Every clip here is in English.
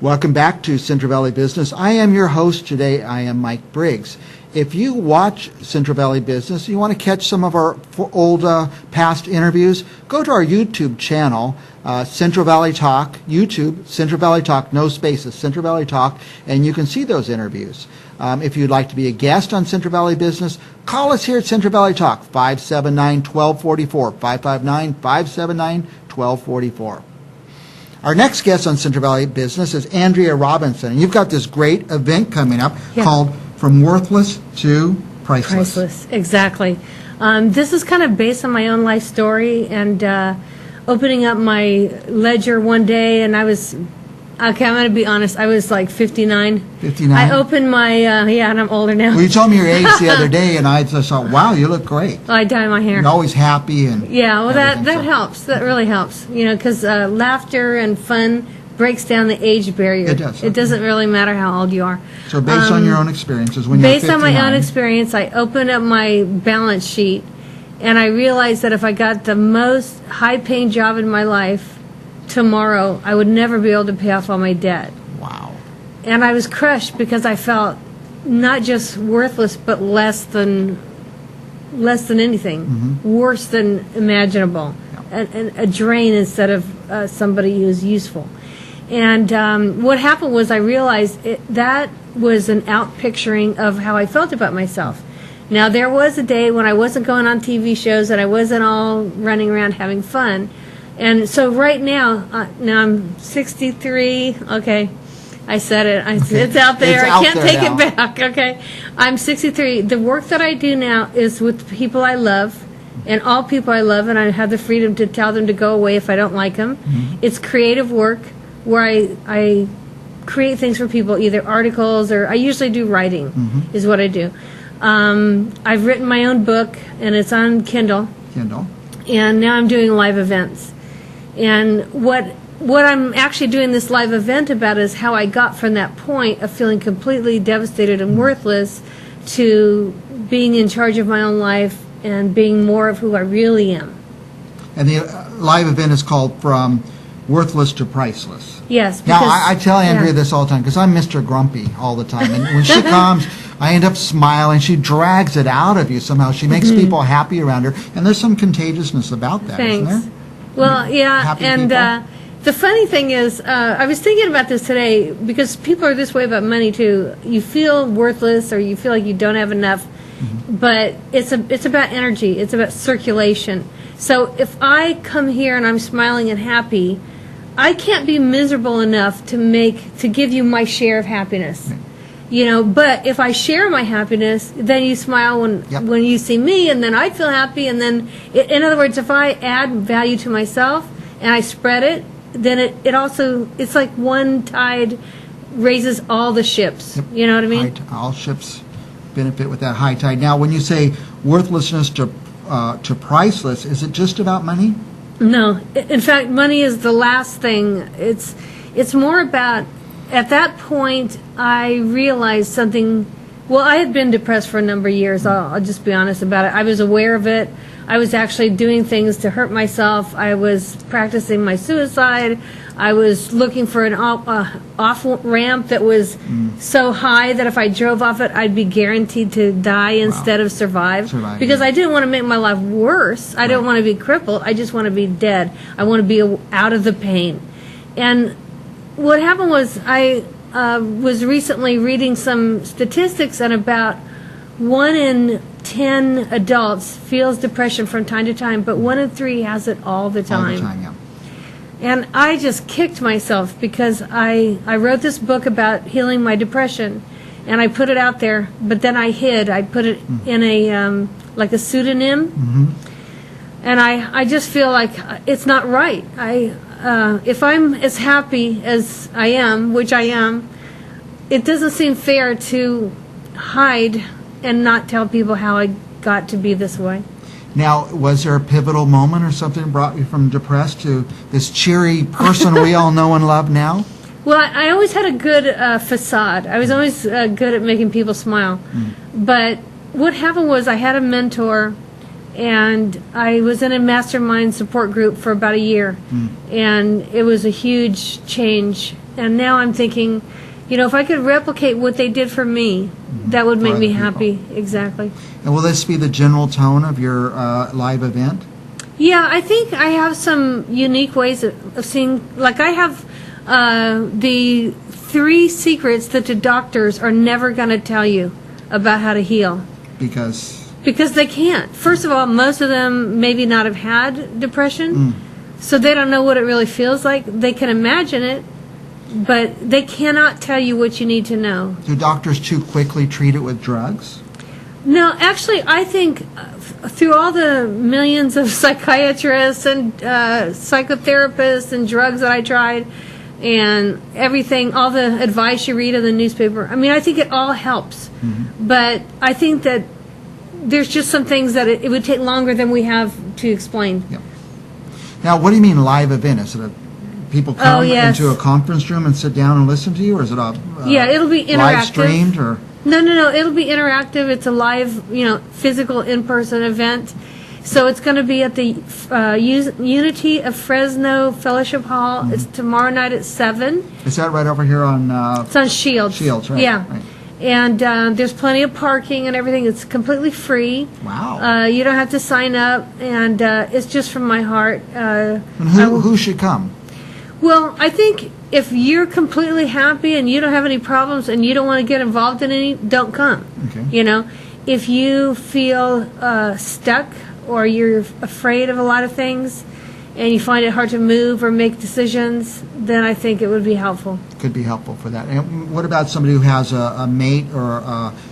Welcome back to Central Valley Business. I am your host today. I am Mike Briggs. If you watch Central Valley Business, you want to catch some of our old past interviews, go to our YouTube channel, Central Valley Talk, YouTube, Central Valley Talk, no spaces, Central Valley Talk, and you can see those interviews. If you'd like to be a guest on Central Valley Business, call us here at Central Valley Talk, 579-1244, 559-579-1244. Our next guest on Central Valley Business is Andrea Robinson, and you've got this great event coming up called From Worthless to Priceless. Priceless, exactly. This is kind of based on my own life story, and opening up my ledger one day, and I was, I'm going to be honest, I was like 59. 59? I opened my, and I'm older now. Well, you told me your age the other day, and I just thought, wow, you look great. I dye my hair. You're always happy. And yeah, well, that helps. That really helps, because laughter and fun breaks down the age barrier. It does. It doesn't really matter how old you are. So based on your own experiences, when you're 59. Based on my own experience, I opened up my balance sheet, and I realized that if I got the most high-paying job in my life tomorrow, I would never be able to pay off all my debt. Wow. And I was crushed because I felt not just worthless, but less than anything, worse than imaginable, and a drain instead of somebody who's useful. And what happened was I realized that was an out-picturing of how I felt about myself. Now, there was a day when I wasn't going on TV shows and I wasn't all running around having fun. And so right now, I'm 63. Okay, I said it. It's out there. I can't take it back. Okay, I'm 63. The work that I do now is with people I love, and all people I love, and I have the freedom to tell them to go away if I don't like them. It's creative work where I create things for people, either articles or I usually do writing is what I do. I've written my own book, and it's on Kindle. And now I'm doing live events. And what I'm actually doing this live event about is how I got from that point of feeling completely devastated and worthless to being in charge of my own life and being more of who I really am. And the live event is called From Worthless to Priceless. Yes. Now, I tell Andrea this all the time because I'm Mr. Grumpy all the time. And when she comes, I end up smiling. She drags it out of you somehow. She makes people happy around her. And there's some contagiousness about that, isn't there? Well, yeah. Happy and people? the funny thing is, I was thinking about this today because people are this way about money, too. You feel worthless or you feel like you don't have enough. But it's about energy. It's about circulation. So if I come here and I'm smiling and happy, I can't be miserable enough to give you my share of happiness. But if I share my happiness, then you smile when you see me, and then I feel happy, and then, in other words, if I add value to myself and I spread it, then it's like one tide raises all the ships. You know what I mean? All ships benefit with that high tide. Now, when you say worthlessness to priceless, is it just about money? No. In fact, money is the last thing. It's more about, at that point, I realized something. Well, I had been depressed for a number of years. I'll just be honest about it. I was aware of it. I was actually doing things to hurt myself. I was practicing my suicide. I was looking for an off ramp that was so high that if I drove off it, I'd be guaranteed to die instead of survive. Because I didn't want to make my life worse. I don't want to be crippled. I just want to be dead. I want to be out of the pain. And what happened was I was recently reading some statistics, and about 1 in 10 adults feels depression from time to time, but 1 in 3 has it all the time. All the time, yeah. And I just kicked myself because I wrote this book about healing my depression, and I put it out there, but then I put it in a like a pseudonym, and I just feel like it's not right. If I'm as happy as I am, which I am, it doesn't seem fair to hide and not tell people how I got to be this way. Now, was there a pivotal moment or something that brought you from depressed to this cheery person we all know and love now? Well, I always had a good facade. I was always good at making people smile. But what happened was I had a mentor, and I was in a mastermind support group for about a year, and it was a huge change. And now I'm thinking, if I could replicate what they did for me, that would make me happy. Exactly. And will this be the general tone of your live event? Yeah, I think I have some unique ways of seeing, like I have the 3 secrets that the doctors are never going to tell you about how to heal. Because they can't. First of all, most of them maybe not have had depression, so they don't know what it really feels like. They can imagine it, but they cannot tell you what you need to know. Do doctors too quickly treat it with drugs? No, actually, I think through all the millions of psychiatrists and psychotherapists and drugs that I tried and everything, all the advice you read in the newspaper, I think it all helps. But I think that there's just some things that it would take longer than we have to explain. Yep. Now, what do you mean live event? Is it people come into a conference room and sit down and listen to you, or is it it'll be interactive. Live streamed, or? No, it'll be interactive. It's a live, physical in-person event. So it's going to be at the Unity of Fresno Fellowship Hall. It's tomorrow night at 7. Is that right over here on? It's on Shields. Shields, right? Yeah. Right. And there's plenty of parking and everything. It's completely free. Wow. You don't have to sign up, and it's just from my heart. And who should come? Well, I think if you're completely happy and you don't have any problems and you don't want to get involved in any, don't come. Okay. If you feel stuck or you're afraid of a lot of things and you find it hard to move or make decisions, then I think it would be helpful. Could be helpful for that. And what about somebody who has a mate or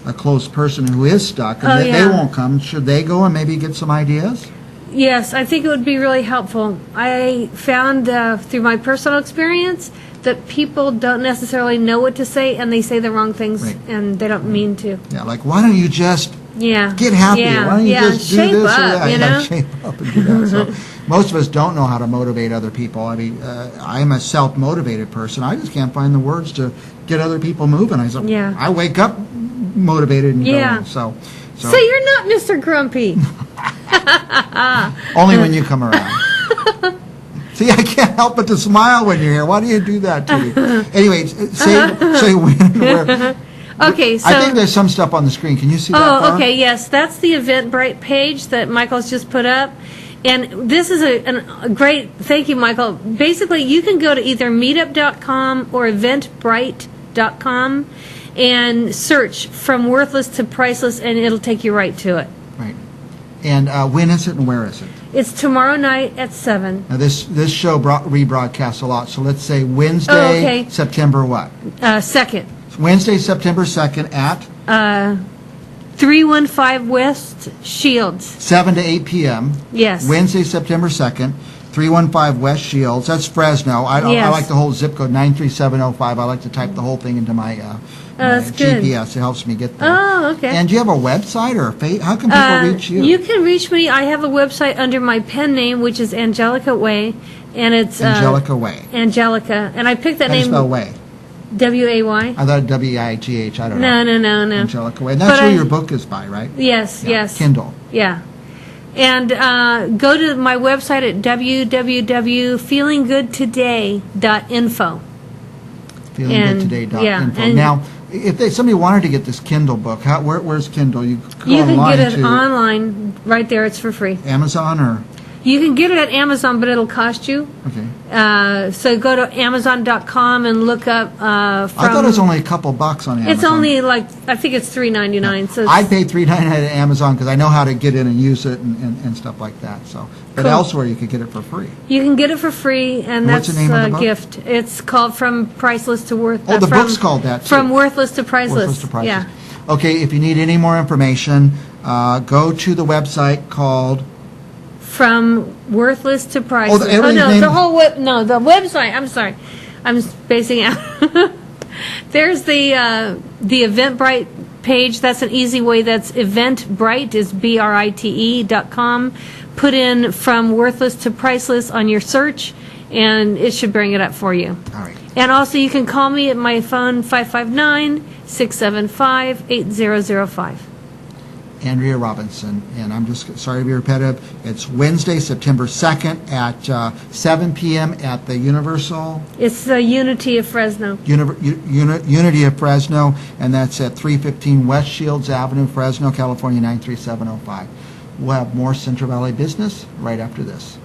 a close person who is stuck and they won't come? Should they go and maybe get some ideas? Yes, I think it would be really helpful. I found through my personal experience that people don't necessarily know what to say, and they say the wrong things, and they don't mean to. Yeah, like, why don't you just get happy? Yeah. Why don't you just do shape this up, or that? you know? Shape up and do that. So most of us don't know how to motivate other people. I'm a self-motivated person. I just can't find the words to get other people moving. I wake up motivated and going. So you're not Mr. Grumpy. Only when you come around. See, I can't help but to smile when you're here. Why do you do that to me? Anyway, say when, where. Okay, so I think there's some stuff on the screen. Can you see that? Oh, okay, yes. That's the Eventbrite page that Michael's just put up. And this is a great, thank you, Michael. Basically, you can go to either meetup.com or eventbrite.com and search From Worthless to Priceless, and it'll take you right to it. Right. And when is it and where is it? It's tomorrow night at 7. Now, this show rebroadcasts a lot, so let's say Wednesday, September what? 2nd. Wednesday, September 2nd at? 315 West Shields. 7 to 8 p.m. Yes. Wednesday, September 2nd, 315 West Shields. That's Fresno. I like the whole zip code, 93705. I like to type the whole thing into my that's good. GPS. It helps me get there. Oh, okay. And do you have a website or how can people reach you? You can reach me. I have a website under my pen name, which is Angelica Way, and it's Angelica Way. Angelica, and I picked that How do you name. spell Way? W-A-Y. I thought W-I-G-H. I don't know. No. Angelica Way. And that's who your book is by, right? Yes, yes. Kindle. Yeah. And go to my website at www.feelinggoodtoday.info. Feelinggoodtoday.info. Now, if somebody wanted to get this Kindle book, where's Kindle? You can get it online right there. It's for free. Amazon or? You can get it at Amazon, but it'll cost you. Okay. So go to Amazon.com and look up. I thought it was only a couple bucks on Amazon. It's only I think it's $3.99. So I pay $3.99 at Amazon because I know how to get in and use it and stuff like that. So, but elsewhere you could get it for free. You can get it for free, and what's that's the name of the a book? gift. It's called From Priceless to Worthless. Oh, the book's called that too. From Worthless to Priceless. Worthless to Priceless. Yeah. Okay, if you need any more information, go to the website called From Worthless to Priceless. the website. I'm sorry. I'm spacing out. There's the Eventbrite page. That's an easy way. That's Eventbrite is BRITE.com. Put in From Worthless to Priceless on your search, and it should bring it up for you. All right. And also you can call me at my phone 559-675-8005. Andrea Robinson. And I'm just sorry to be repetitive. It's Wednesday, September 2nd at 7 p.m. at the Universal It's the Unity of Fresno. Unity of Fresno, and that's at 315 West Shields Avenue, Fresno, California 93705. We'll have more Central Valley Business right after this.